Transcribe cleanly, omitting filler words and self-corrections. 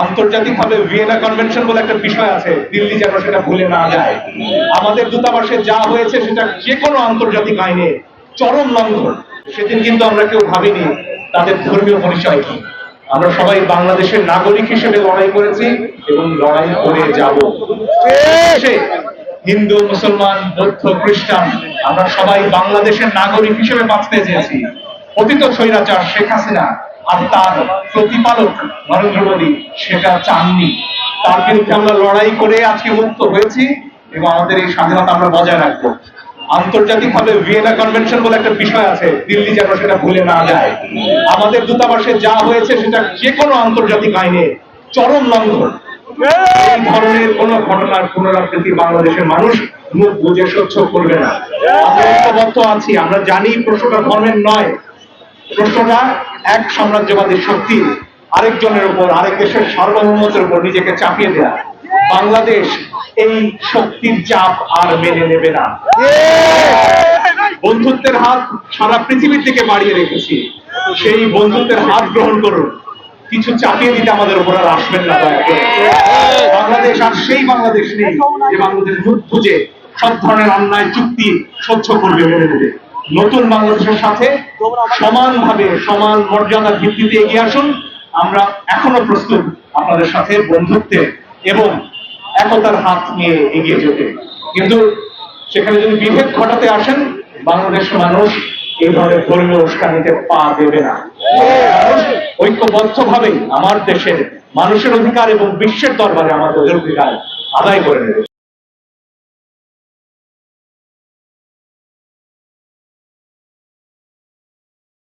আন্তর্জাতিকভাবে Vienna convention বলে একটা বিষয় আছে, দিল্লি যেন সেটা ভুলে না যায়। আমাদের দূতাবাসে যা হয়েছে সেটা যে কোনো আন্তর্জাতিক আইনে চরম লঙ্ঘন। সেদিন কিন্তু আমরা কেউ ভাবিনি তাদের ধর্মীয় পরিচয় কি। আমরা সবাই বাংলাদেশের নাগরিক হিসেবে লড়াই করেছি এবং লড়াই করে যাব। হিন্দু, মুসলমান, বৌদ্ধ, খ্রিস্টান আমরা সবাই বাংলাদেশের নাগরিক হিসেবে বাঁচতে চেয়েছি। অতীত স্বৈরাচার শেখ হাসিনা আর তার প্রতিপালক নরেন্দ্র মোদী সেটা চাননি। তার বিরুদ্ধে আমরা লড়াই করে আজকে মুক্ত হয়েছি এবং আমাদের এই স্বাধীনতা আমরা বজায় রাখবো। আন্তর্জাতিকভাবে ভিয়েনা কনভেনশন বলে একটা বিষয় আছে, দিল্লি যেন সেটা ভুলে না যায়। আমাদের দূতাবাসে যা হয়েছে সেটা যে কোনো আন্তর্জাতিক আইনে চরম লঙ্ঘন। এই ধরনের কোন ঘটনার পুনরাবৃত্তি বাংলাদেশের মানুষ মুখ বুঝে সহ্য করবে না। আমরা ঐক্যবদ্ধ আছি। আমরা জানি প্রশ্নটা ধর্মের নয়, প্রশ্নটা এক সাম্রাজ্যবাদী শক্তি আরেকজনের উপর, আরেক দেশের সার্বভৌমত্বের উপর নিজেকে চাপিয়ে দেয়া। বাংলাদেশ এই শক্তির চাপ আর মেনে নেবে না। বন্ধুত্বের হাত সারা পৃথিবীর থেকে বাড়িয়ে রেখেছি, সেই বন্ধুত্বের হাত গ্রহণ করুন। কিছু চাপিয়ে দিতে আমাদের উপর আর আসবেন না। বাংলাদেশ আর সেই বাংলাদেশ নেই যে বাংলাদেশ মুখ বুঝে সব ধরনের অন্যায় চুক্তি সহ্য করবে, মেনে নেবে। নতুন বাংলাদেশের সাথে সমানভাবে সমান মর্যাদার ভিত্তিতে এগিয়ে আসুন। আমরা এখনো প্রস্তুত আপনাদের সাথে বন্ধুত্বে এবং একতার হাত নিয়ে এগিয়ে যেতে। কিন্তু সেখানে যদি বিভেদ ঘটাতে আসেন, বাংলাদেশের মানুষ এই ধরনের ধর্মীয় উস্কানিতে পা দেবে না। মানুষ ঐক্যবদ্ধভাবেই আমার দেশের মানুষের অধিকার এবং বিশ্বের দরবারে আমাদের অধিকার আদায় করে নেবে।